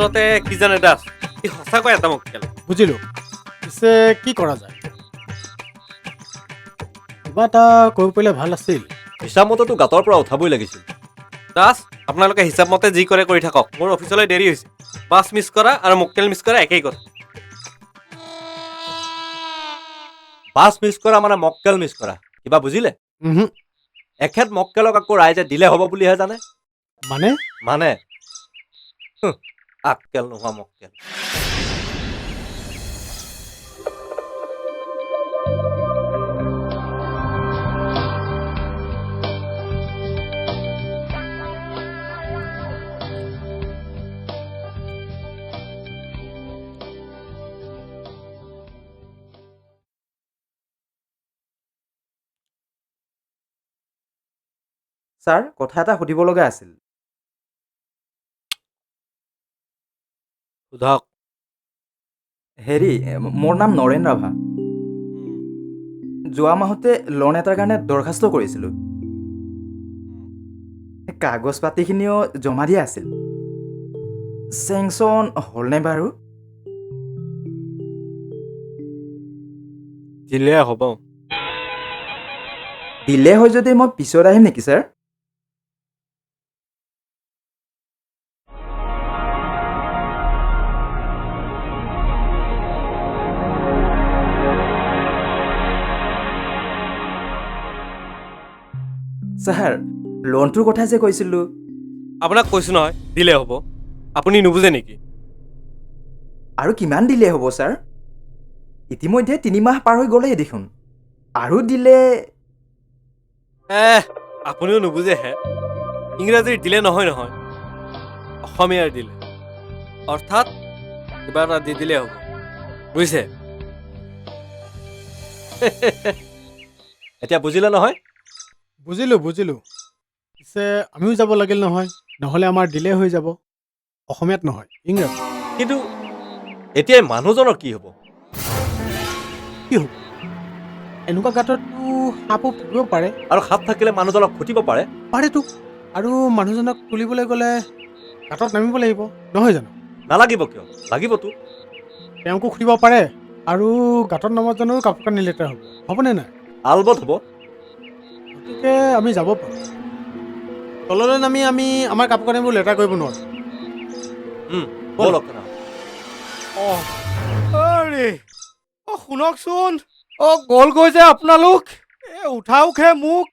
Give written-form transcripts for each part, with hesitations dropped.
আচলতে কি জানে দাস, ই সঁচাকৈ এটা মক্কেল। বুজিলোঁ। পিছে কি কৰা যায়? কিবা এটা কৰিব পাৰিলে ভাল আছিল। হিচাপ মতেতো গাঁতৰ পৰা উঠাবই লাগিছিল। দাস, আপোনালোকে হিচাপ মতে যি কৰে কৰি থাকক। মোৰ অফিচলৈ দেৰি হৈছে। বাছ মিছ কৰা আৰু মক্কেল মিছ কৰা একেই কথা। বাছ মিছ কৰা মানে মক্কেল মিছ কৰা, কিবা বুজিলে? এখেত মক্কেলক আকৌ ৰাইজে দিলে হ'ব বুলিহে জানে। মানে মানে আক্কেল নোহোৱা মক্কেল। ছাৰ, কথা এটা সুধিব লগা আছিল। সোধক। হেৰি, মোৰ নাম নৰেন ৰাভা। যোৱা মাহতে লোন এটাৰ কাৰণে দৰখাস্ত কৰিছিলোঁ। কাগজ পাতিখিনিও জমা দিয়া আছিল। চেংচন হ'লনে বাৰু? দিলে হ'ব। দিলে হয় যদি মই পিছত আহিম নেকি ছাৰ? ছাৰ, লোনটোৰ কথা যে কৈছিলোঁ। আপোনাক কৈছোঁ নহয়, দিলে হ'ব। আপুনি নুবুজে নেকি? আৰু কিমান দিলে হ'ব ছাৰ? ইতিমধ্যে 3 মাহ পাৰ হৈ গ'লেই দেখোন। আৰু দিলে আপুনিও নুবুজেহে। ইংৰাজীৰ দিলে নহয় নহয়, অসমীয়াৰ দিলে। অৰ্থাৎ কিবা এটা দি দিলে হ'ব, বুজিছে? এতিয়া বুজিলে নহয়? বুজিলোঁ। পিছে আমিও যাব লাগিল নহয়, নহ'লে আমাৰ ডিলে হৈ যাব। অসমীয়াত নহয়, ইংৰাজী। কিন্তু এতিয়া এই মানুহজনৰ কি হ'ব? কি হ'ব? এনেকুৱা গাঁতততো সাপো থাকিব পাৰে। আৰু সাপ থাকিলে মানুহজনক খুটিব পাৰে। পাৰেতো। আৰু মানুহজনক তুলিবলৈ গ'লে গাঁতত নামিব লাগিব, নহয় জানো? নালাগিব কিয়? লাগিবতো। তেওঁকো খুলিব পাৰে আৰু গাঁতত নমাত জানো কাপোৰ কানি লেতেৰা হ'ব। হ'বনে নাই? আলবত হ'ব। গতিকে আমি যাব পাৰোঁ। তললৈ নামি আমি আমাৰ কাপোৰ কানিবোৰ লেতেৰা কৰিব নোৱাৰোঁ। ব'লক তেনেহ'লে। শুনকচোন। গ'লগৈ যে আপোনালোক। উঠাওকহে মোক।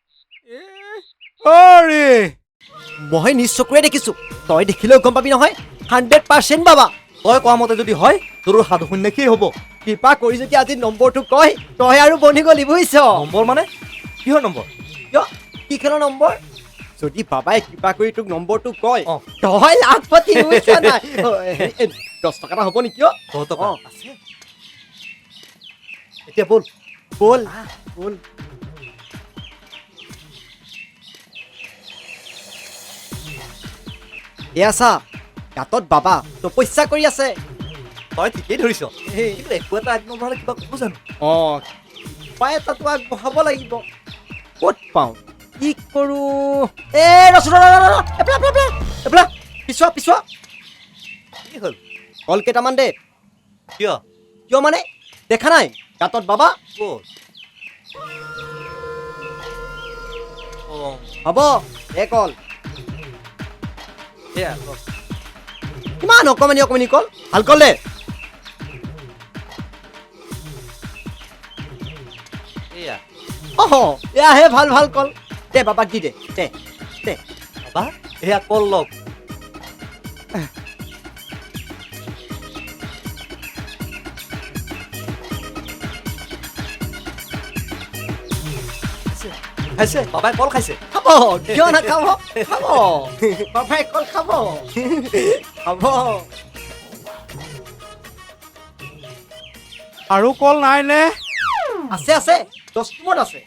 মই নিজ চকুৰে দেখিছো, তই দেখিলেও গম পাবি নহয়। 100% বাবা। তই কোৱা মতে যদি হয়, তোৰ সাধু সন্যাসী হ'ব। কৃপা কৰি যদি আজি নম্বৰটো কয়, তই আৰু বনি গলি বুজিছ। নম্বৰ মানে? কিহৰ নম্বৰ? কিয়? কি খেলৰ নম্বৰ? যদি বাবাই কৃপা কৰি তোক নম্বৰটো কয়, অ'। তই লাখপতি বুজিছ নাই? 10 টকা এটা হ'ব নেকি? 10 টকা অ'। আছে। এতিয়া ব'ল। ব'ল। এয়া চা, গাঁতত বাবা তপস্যা কৰি আছে। তই ঠিকেই ধৰিছ। কিন্তু একো এটা আগনবঢ়ালে কিবা ক'ব জানো? উপায় এটাতো আগবঢ়াব লাগিব। ক'ত পাওঁ? কি কৰোঁ? এপলা পিছোৱা। কি হ'ল? কল কেইটামান দে। কিয়? কিয় মানে? দেখা নাই গাঁতত বাবা? ক'ত? হ'ব দে কল। এয়া ল। কিমান অকমানি কল? ভাল কল দে। এয়া। এয়াহে ভাল কল। দে বাবাক দি দে। বাবা, এয়া কল লওক। খাইছে, বাবাই কল খাইছে। খাব, কিয় নাখাব? খাব। বাবাই কল খাব। আৰু কল নাই নে? আছে 10 টিমত আছে।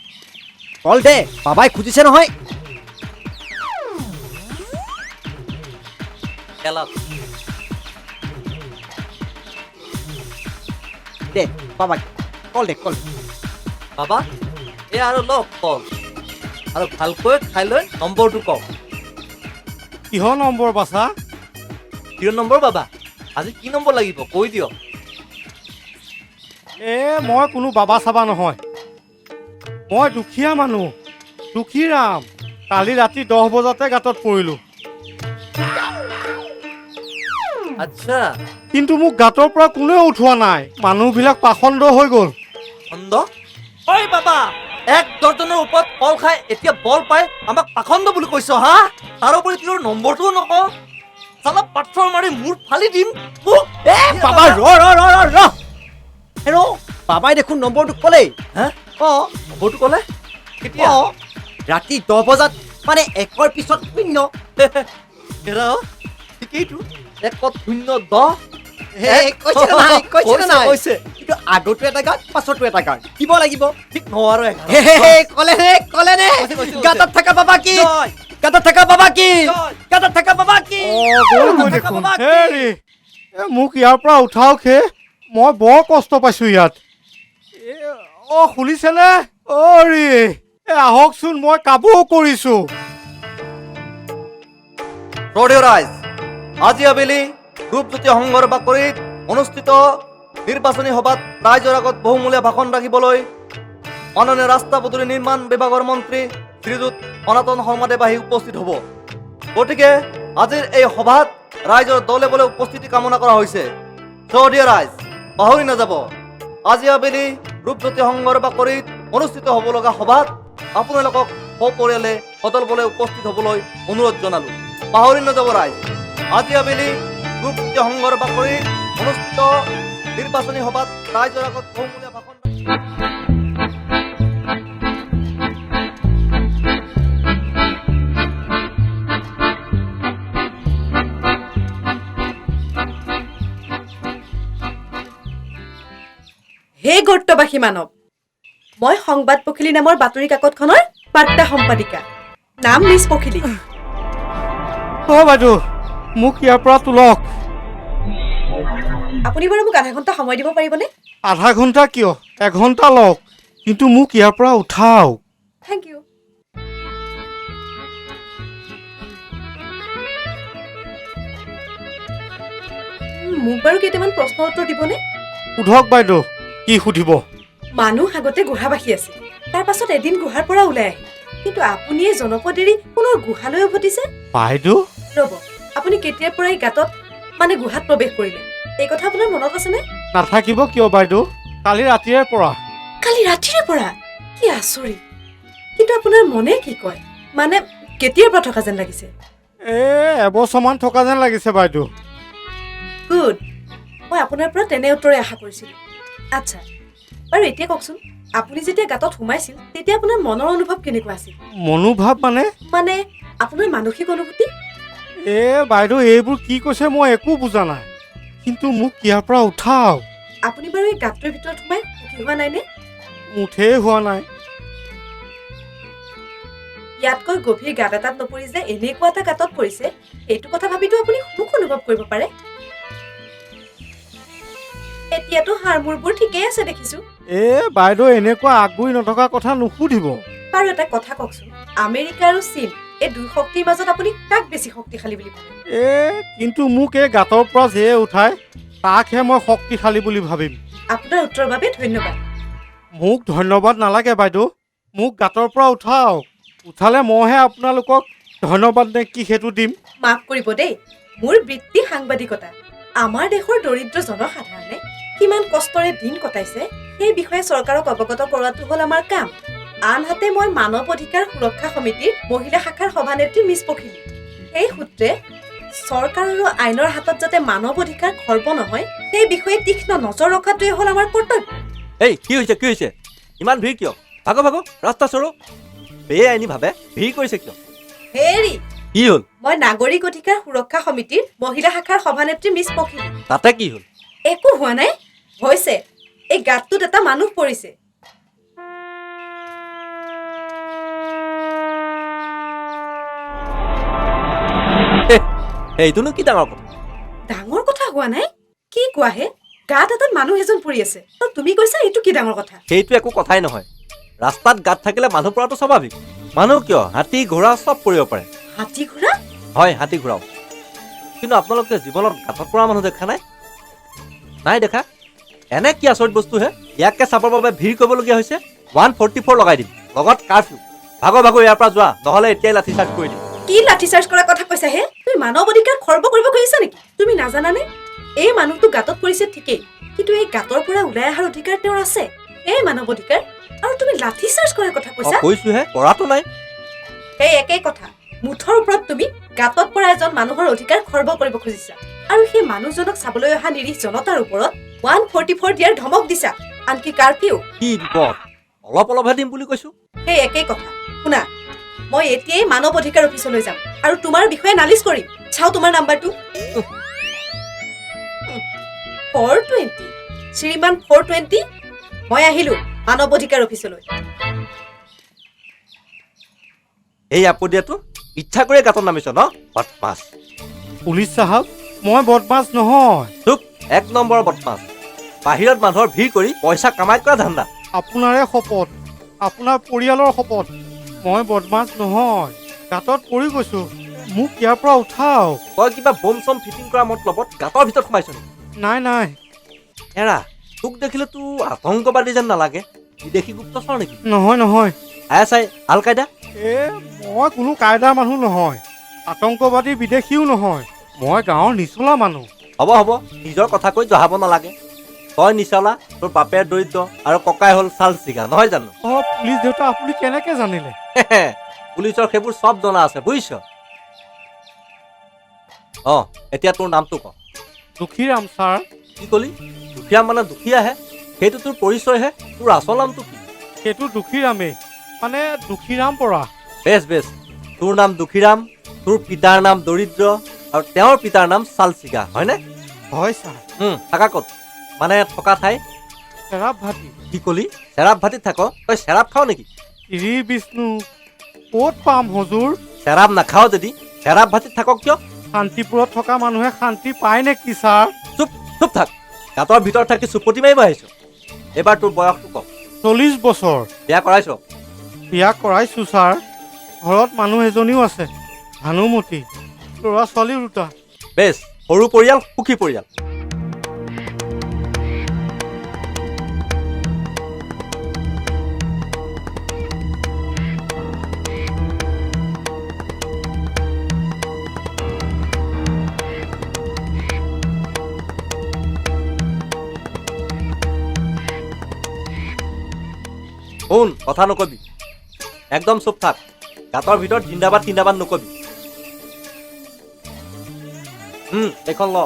কল দে, বাবাই খুজিছে নহয়। এলাক। দে বাবাক কল দে। বাবা, এয়া আৰু লওক কল। আৰু ভালকৈ খাই লৈ নম্বৰটো কওক। কিহৰ নম্বৰ বাছা? কিয় নম্বৰ বাবা? আজি কি নম্বৰ লাগিব কৈ দিয়ক। মই কোনো বাবা চাবা নহয়, মই দুখীয়া মানুহ, দুখী ৰাম। কালি ৰাতি 10 বজাতে গাঁতত পৰিলোঁ, আচ্ছা কিন্তু মোক গাঁতৰ পৰা কোনেও উঠোৱা নাই। মানুহবিলাক পাখণ্ড হৈ গ'ল। খণ্ড ঐ বাবা, 1 দৰ্জনৰ ওপৰত কল খাই এতিয়া বল পাই আমাক পাখণ্ড বুলি কৈছ হা? তাৰোপৰি তোৰ নম্বৰটোও নকওঁ, চালা পাথৰ মাৰি মূৰ ফালি দিম মোক। বাবা ৰ হেৰ' বাবাই দেখোন নম্বৰটো ক'লেই। হা অঁ নম্বৰটো ক'লে কেতিয়া? অঁ ৰাতি 10 বজাত, মানে 1ৰ পিছত 0। হেৰা ঠিকেইতো, 1ত 0 10 কৈছে নে নাই? কৈছে নে নাই? কৈছে কিন্তু আগতো এটা গাঁত, পাছতো এটা গাঁত দিব লাগিব। ঠিক নহয় আৰু 11 ক'লে নে কৈছে, কৈছে। গাঁতত থকা বাবা কি? জয় গাঁতত থকা বাবা কি? জয়। গাঁতত থকা বাবা কি? গৈ দেখোন। হেৰি মোক ইয়াৰ পৰা উঠাওক হে, মই বৰ কষ্ট পাইছোঁ ইয়াত। খুলিছেনে? আহকচোন, মই কাবৌ কৰিছোঁ। ৰাইজ, আজি আবেলি ৰূপজ্যোতি সংঘৰ বাকৰিত অনুষ্ঠিত নিৰ্বাচনী সভাত ৰাইজৰ আগত বহুমূলীয়া ভাষণ ৰাখিবলৈ মাননীয় ৰাস্তা পদূলি নিৰ্মাণ বিভাগৰ মন্ত্ৰী শ্ৰীযুত সনাতন শৰ্মাদেৱ আহি উপস্থিত হ'ব। গতিকে আজিৰ এই সভাত ৰাইজৰ দলে বলে উপস্থিতি কামনা কৰা হৈছে। চৌদিয়া ৰাইজ, পাহৰি নাযাব, আজি আবেলি ৰূপজ্যোতি সংঘৰ বাকৰিত অনুষ্ঠিত হ'ব লগা সভাত আপোনালোকক সপৰিয়ালে সদল বলে উপস্থিত হ'বলৈ অনুৰোধ জনালোঁ। পাহৰি নাযাব ৰাইজ, আজি আবেলি ৰূপজ্যোতি সংঘৰ বাকৰিত অনুষ্ঠিত নিৰ্বাচনী সভাত ৰাইজৰ আগত বহুমূলীয়া ভাষণ হে গৰ্তবাসী মানৱ, মই সংবাদ পখিলী নামৰ বাতৰি কাকতখনৰ বাৰ্তা সম্পাদিকা, নাম মিছ পখিলী। বাইদেউ, মোক ইয়াৰ পৰা তোলক। আপুনি বাৰু মোক আধা ঘণ্টা সময় দিব পাৰিবনে? আধা ঘণ্টা কিয়, 1 ঘণ্টা লওক, কিন্তু মোক ইয়াৰ পৰা উঠাওক। Thank U. মোক বাৰু কেইটামান প্ৰশ্নৰ উত্তৰ দিবনে? সোধক বাইদেউ, কি সুধিব? মানুহ আগতে গুহা বাসী আছিল, তাৰ পাছত এদিন গুহাৰ পৰা ওলাই আহিল, কিন্তু আপুনি এই জনপদ এৰি পুনৰ গুহালৈ উভতিছে। বাইদেউ, ৰ'ব, আপুনি কেতিয়াৰ পৰা এই গাঁতত মানে গুহাত প্ৰৱেশ কৰিলে, এই কথা আপোনাৰ মনত আছেনে? নাথাকিব কিয় বাইদেউ, কালি ৰাতিৰে পৰা। কালি ৰাতিৰে পৰা? কি আচৰিত। কিন্তু আপোনাৰ মনে কি কয়, মানে কেতিয়াৰ পৰা থকা যেন লাগিছে? এবছৰমান থকা যেন লাগিছে বাইদেউ। গুড, মই আপোনাৰ পৰা তেনে উত্তৰে আশা কৰিছিলোঁ। আচ্ছা, বাৰু এতিয়া কওকচোন, আপুনি যেতিয়া গাঁতত সোমাইছিল তেতিয়া আপোনাৰ মনৰ অনুভৱ কেনেকুৱা আছিল? মনোভাৱ মানে আপোনাৰ মানসিক অনুভূতি? বাইদেউ, এইবোৰ কি কৈছে মই একো বুজা নাই, কিন্তু মোক ইয়াৰ পৰা উঠাওক। আপুনি বাৰু এই গাঁতটোৰ ভিতৰত সোমাই সুখী হোৱা নাইনে? মুঠেই হোৱা নাই। ইয়াতকৈ গভীৰ গাঁত এটাত নপৰি যে এনেকুৱা এটা গাঁতত পৰিছে, সেইটো কথা ভাবিতো আপুনি সুখ অনুভৱ কৰিব পাৰে। এতিয়াতো হাড়মূৰবোৰ ঠিকেই আছে দেখিছোঁ। বাইদেউ, এনেকুৱা আগবঢ়ি নথকা কথা নুসুধিব। বাৰু এটা কথা কওকচোন, আমেৰিকা আৰু চীন এই দুই শক্তিৰ মাজত আপুনি কাক বেছি শক্তিশালী বুলি ভাবে? কিন্তু মোক এই গাঁতৰ পৰা যিয়ে উঠাই তাকহে মই শক্তিশালী বুলি ভাবিম। আপোনাৰ উত্তৰৰ বাবে ধন্যবাদ। মোক ধন্যবাদ নালাগে বাইদেউ, মোক গাঁতৰ পৰা উঠাওক। উঠালে মইহে আপোনালোকক ধন্যবাদ নে কি সেইটো দিম। মাফ কৰিব দেই, মোৰ বৃত্তি সাংবাদিকতা। আমাৰ দেশৰ দৰিদ্ৰ জনসাধাৰণে কিমান কষ্টৰে দিন কটাইছে সেই বিষয়ে চৰকাৰক অৱগত কৰোৱাটো হ'ল আমাৰ কাম। আনহাতে মই মানৱ অধিকাৰ সুৰক্ষা সমিতিৰ মহিলা শাখাৰ সভানেত্ৰী মিছ পখিলী। সেই সূত্ৰে চৰকাৰ আৰু আইনৰ হাতত যাতে মানৱ অধিকাৰ খৰ্ব নহয় সেই বিষয়ে তীক্ষ্ণ নজৰ ৰখাটোৱে হ'ল আমাৰ কৰ্তব্য। এই কি হৈছে ইমান ভিৰ কিয়? ভাগো ৰাস্তা চৰো। বেআইনী ভাবে ভিৰ কৰিছে কিয়? হেৰি, কি হ'ল? মই নাগৰিক অধিকাৰ সুৰক্ষা সমিতিৰ মহিলা শাখাৰ সভানেত্ৰী মিছ পখিলী। তাতে কি হ'ল? একো হোৱা নাই, হৈছে এই গাঁতটোত এটা মানুহ পৰিছে। এইটোনো কি ডাঙৰ কথা? ডাঙৰ কথা হোৱা নাই? কি কোৱাহে? গাঁত এটাত মানুহ এজন পৰি আছে, তুমি কৈছা এইটো কি ডাঙৰ কথা? সেইটো একো কথাই নহয়। ৰাস্তাত গাঁত থাকিলে মানুহ পৰাটো স্বাভাৱিক। মানুহ কিয়, হাতী ঘোঁৰা চব পৰিব পাৰে। হাতী ঘোঁৰা? হয়, হাতী ঘোঁৰাও। কিন্তু আপোনালোকে জীৱনত গাঁতত পৰা মানুহ দেখা নাই? নাই দেখা এনে কি আচৰিত বস্তু হে ইয়াকে চাবৰ বাবে ভিৰ কৰিবলগীয়া হৈছে 144 লগাই দিম লগত কাৰফিউ ভাগৰ ইয়াৰ পৰা যোৱা নহ'লে এতিয়াই লাঠি চাৰ্জ কৰি দিম কি লাঠি চাৰ্জ কৰাৰ কথা কৈছা হে তুমি মানৱ অধিকাৰ খৰ্ব কৰিব খুজিছা নেকি তুমি নাজানানে এই মানুহটো গাঁতত পৰিছে ঠিকেই কিন্তু এই গাঁতৰ পৰা ওলাই অহাৰ অধিকাৰ তেওঁৰ আছে এই মানৱ অধিকাৰ আৰু তুমি লাঠি চাৰ্জ কৰাৰ কথা কৈছা কৈছোহে কৰাটো নাই এই একেই কথা মুঠৰ ওপৰত তুমি গাঁতত পৰা এজন মানুহৰ অধিকাৰ খৰ্ব কৰিব খুজিছা আৰু সেই মানুহজনক চাবলৈ অহা নিৰীহ জনতাৰ ওপৰত 144 দিয়াৰ ধমক দিছা আনকি কাৰফিউ কি বিপদ অলপহে দিম বুলি কৈছো সেই একেই কথা শুনা মই এতিয়াই মানৱ অধিকাৰ অফিচলৈ যাম আৰু তোমাৰ বিষয়ে নালিচ কৰিম চাও তোমাৰ নাম্বাৰটো 420 শ্ৰীমান 420 মই আহিলো মানৱ অধিকাৰ অফিচলৈ এই আপদিয়াটো ইচ্ছা কৰি গাঁতত নামিছ ন বদমাছ পুলিচ চাহাব মই বদমাছ নহয় চুপ 1 নম্বৰ বদমাছ বাহিৰত মানুহৰ ভিৰ কৰি পইচা কামাই কৰা ধান্দা আপোনাৰে শপত আপোনাৰ পৰিয়ালৰ শপত মই বদমাছ নহয় গাঁতত পৰি গৈছো মোক ইয়াৰ পৰা উঠাওক তই কিবা বম চম ফিটিং কৰা মতলবত গাঁতৰ ভিতৰত সোমাইছ নেকি নাই এৰা তোক দেখিলে তো আতংকবাদী যেন নালাগে বিদেশী গুপ্তচৰ নেকি নহয় আই চাই আল কায়দা মই কোনো কায়দাৰ মানুহ নহয় আতংকবাদী বিদেশীও নহয় মই গাঁৱৰ নিচলা মানুহ হ'ব নিজৰ কথা কৈ জহাব নালাগে তই নিচলা তোৰ বাপেৰ দৰিদ্ৰ আৰু ককাই হ'ল চাল চিগা নহয় জানো পুলিচ দেউতা আপুনি কেনেকে জানিলে পুলিচৰ সেইবোৰ চব জনা আছে বুজিছ এতিয়া তোৰ নামটো ক দুখীৰাম ছাৰ কি কলি দুখীয়া মানে দুখীয়াহে সেইটো তোৰ পৰিচয়হে তোৰ আচল নামটো কি সেইটো দুখীৰামেই মানে দুখীৰাম পৰা বেছ তোৰ নাম দুখীৰাম তোৰ পিতাৰ নাম দৰিদ্ৰ আৰু তেওঁৰ পিতাৰ নাম চালচিগা হয়নে হয় ছাৰ থাকা ক'ত মানে থকা ঠাই চেৰাপ ভাটি কি কলি চেৰাপ ভাটিত থাক তই চেৰাপ খাৱ নেকি শ্ৰী বিষ্ণু ক'ত পাম হজুৰ চেৰাপ নাখাৱ যদি চেৰাপ ভাটিত থাকক কিয় শান্তিপুৰত থকা মানুহে শান্তি পায় নেকি ছাৰ চুপ থাক গাঁতৰ ভিতৰত থাকি চুপতি মাৰিব আহিছ এইবাৰ তোৰ বয়সটো ক 40 বছৰ বিয়া কৰাইছ বিয়া কৰাইছো ছাৰ ঘৰত মানুহ এজনীও আছে ভানুমতী ল'ৰা ছোৱালী দুটা বেছ সৰু পৰিয়াল সুখী পৰিয়াল শুন কথা নকবি একদম চুপ থাক গাঁতৰ ভিতৰত জিন্দাবাদ নকবি এইখন ল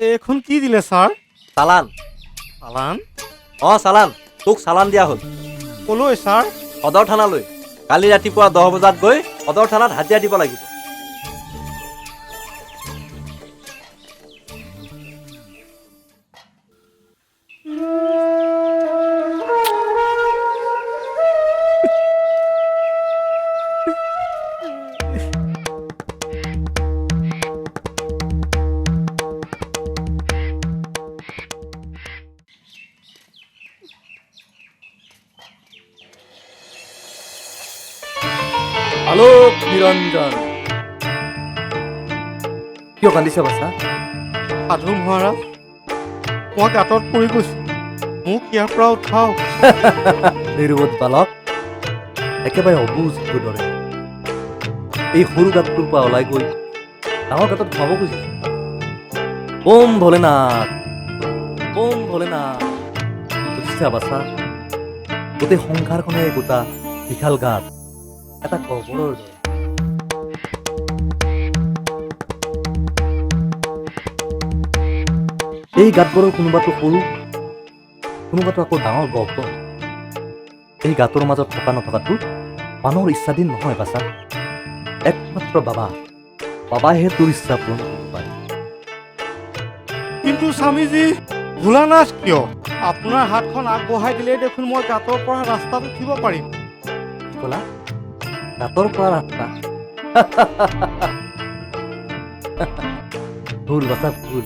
এইখন কি দিলে ছাৰ চালান চালান চালান তোক চালান দিয়া হ'ল ক'লৈ ছাৰ সদৰ থানালৈ কালি ৰাতিপুৱা 10 বজাত গৈ সদৰ থানাত হাজিৰা দিব লাগিব আলোক নিৰঞ্জন কিয় কান্দিছে বাছা সাধু মহাৰাজ মই গাঁতত পৰি গৈছো মোক ইয়াৰ পৰা উঠাওক নিৰ্বোধ বালক একেবাৰে অবুজটোৰ দৰে এই সৰু গাঁতটোৰ পৰা ওলাই গৈ ডাঙৰ গাঁতত সোমাব খুজিছে ওম ভোলেনাথ বুজিছা বাছা গোটেই সংসাৰখনে গোটা বিশাল গাঁত এটা কবৰৰ দৰে এই গাঁতবোৰৰ কোনোবাটো সৰু কোনোবাটো আকৌ ডাঙৰ গৰ্ত এই গাঁতৰ মাজত থকা নথকাটো মানুহৰ ইচ্ছাধীন নহয় বাছা একমাত্ৰ বাবাহে তোৰ ইচ্ছা পূৰণ কৰিব পাৰে কিন্তু স্বামীজী ভোলানাথ কিয় আপোনাৰ হাতখন আগবঢ়াই দিলেই দেখোন মই গাঁতৰ পৰা ৰাস্তাত উঠিব পাৰিম কি ক'লা গাঁতৰ পৰা ৰাস্তা ভুল বাছা ভুল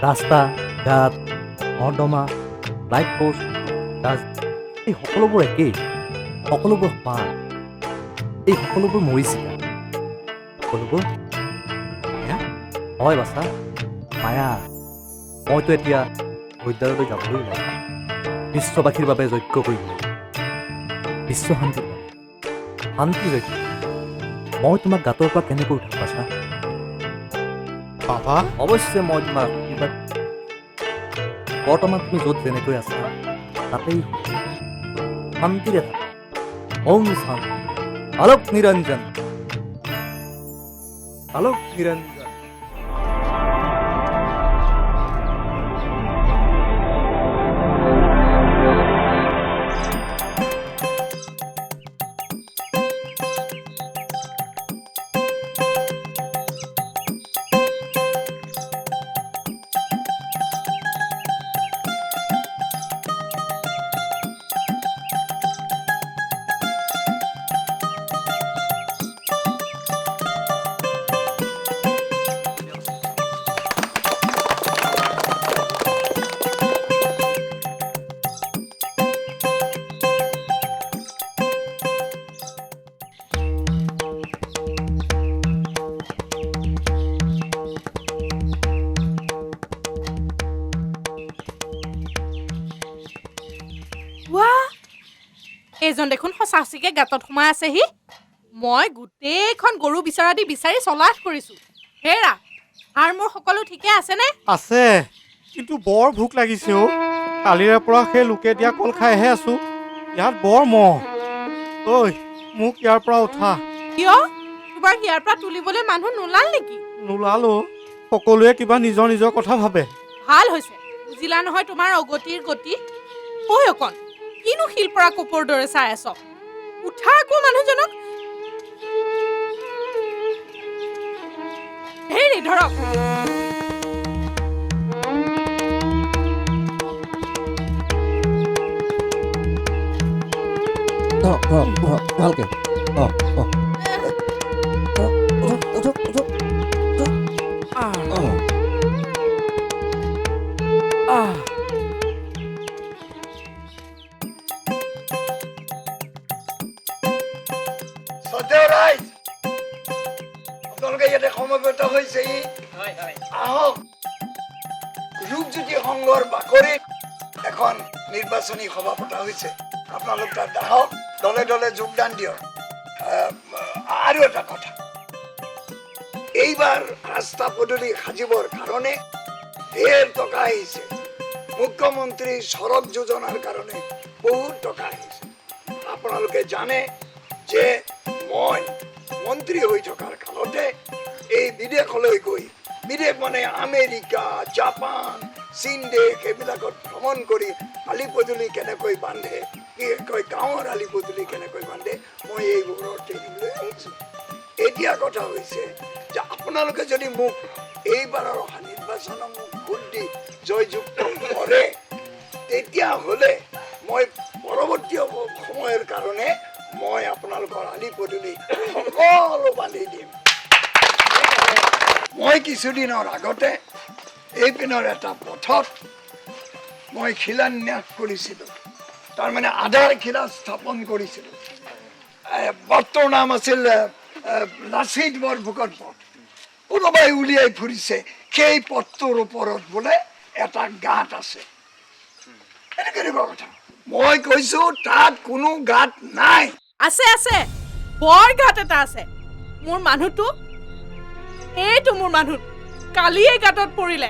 ৰাস্তা ঘাট নৰ্দমা লাইট পোষ্ট এই সকলোবোৰ একেই সকলোবোৰ সমান এই সকলোবোৰ মৰিছিল সকলোবোৰ হয় বাছা মায়া মইতো এতিয়া বিদ্যালয়লৈ যাবলৈ ওলাইছোঁ বিশ্ববাসীৰ বাবে যজ্ঞ কৰিবলৈ বিশ্ব শান্তিৰ বাবে শান্তি যজ্ঞ মই তোমাক গাঁতৰ পৰা কেনেকৈ উঠাম বাছা বাবা অৱশ্যে মই তোমাক আশীৰ্বাদ বৰ্তমান তুমি য'ত যেনেকৈ আছা তাতেই শান্তিৰে থাকা ওম শান্তি আলোক নিৰঞ্জন আলোক নিৰঞ্জন এইজন দেখোন সঁচাচিকে গাঁতত সোমাই আছেহি মই গোটেইখন গৰু বিচৰা দি বিচাৰি চলাচ কৰিছো হেৰা আৰু মোৰ সকলো ঠিকে আছেনে আছে কিন্তু বৰ ভোক লাগিছে অ' কালিৰে পৰা সেই লোকে দিয়া কল খাইহে আছো ইয়াত বৰ মহ ঐ মোক ইয়াৰ পৰা উঠা কিয় তোমাৰ ইয়াৰ পৰা তুলিবলৈ মানুহ নোলাল নেকি নোলালো সকলোৱে কিবা নিজৰ নিজৰ কথা ভাবে ভাল হৈছে বুজিলা নহয় তোমাৰ অগতিৰ গতি ঐ অকণ কিনো শিল পৰা কোপৰ দৰে চাই আছ উঠা আকৌ মানুহজনক হেৰি ধৰক ভালকে আপোনালোকে ইয়াতে সমবেত হৈছে আহক ৰূপজ্যোতি সংঘৰ বাকৰিত এখন নিৰ্বাচনী সভা পতা হৈছে আপোনালোক তাত আহক দলে দলে যোগদান দিয়ক আৰু এটা কথা এইবাৰ ৰাস্তা পদূলি সাজিবৰ কাৰণে ঢেৰ টকা আহিছে মুখ্যমন্ত্ৰী সড়ক যোজনাৰ কাৰণে বহুত টকা আহিছে আপোনালোকে জানে যে মই মন্ত্ৰী হৈ থকাৰ কালতে এই বিদেশলৈ গৈ বিদেশ মানে আমেৰিকা জাপান চীন দেশ এইবিলাকত ভ্ৰমণ কৰি আলি পদূলি কেনেকৈ বান্ধে বিশেষকৈ গাঁৱৰ আলি পদূলি কেনেকৈ বান্ধে মই এইবোৰৰ ট্ৰেইনিং লৈ আহিছোঁ এতিয়া কথা হৈছে যে আপোনালোকে যদি মোক এইবাৰৰ অহা নিৰ্বাচনত মোক ভোট দি জয়যুক্ত কৰে তেতিয়াহ'লে মই পৰৱৰ্তী সময়ৰ কাৰণে মই আপোনালোকৰ আলি পদূলি সকলো বান্ধি দিম মই কিছুদিনৰ আগতে এইপিনৰ এটা পথত মই শিলান্যাস কৰিছিলোঁ তাৰমানে আধাৰশিলা স্থাপন কৰিছিলোঁ পথটোৰ নাম আছিল লাচিত বৰফুকন পথ কোনোবাই উলিয়াই ফুৰিছে সেই পথটোৰ ওপৰত বোলে এটা গাঁত আছে এইটো কেনেকুৱা কথা মই কৈছো তাত কোনো গাঁত নাই আছে আছে বৰ গাঁত এটা আছে মোৰ মানুহটো এইটো মোৰ মানুহ কালি এই গাঁতত পৰিলে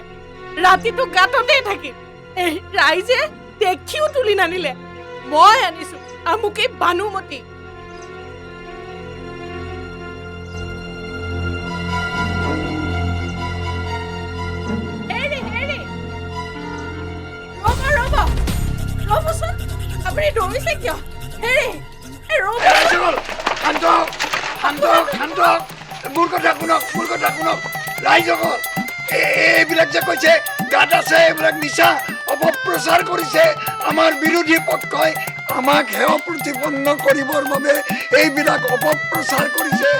ৰাতিটো গাঁততেই থাকিল এই ৰাইজে দেখিও তুলি নানিলে মই আনিছো আমুকি বানুমতি ৰ'বচোন আপুনি দৌৰিছে কিয় হেৰি মোৰ কথা শুনক ৰাইজসকল এইবিলাক যে কৈছে গাত আছে এইবিলাক মিছা অপপ্ৰচাৰ কৰিছে আমাৰ বিৰোধী পক্ষই আমাক হেয় প্ৰতিপন্ন কৰিবৰ বাবে এইবিলাক অপপ্ৰচাৰ কৰিছে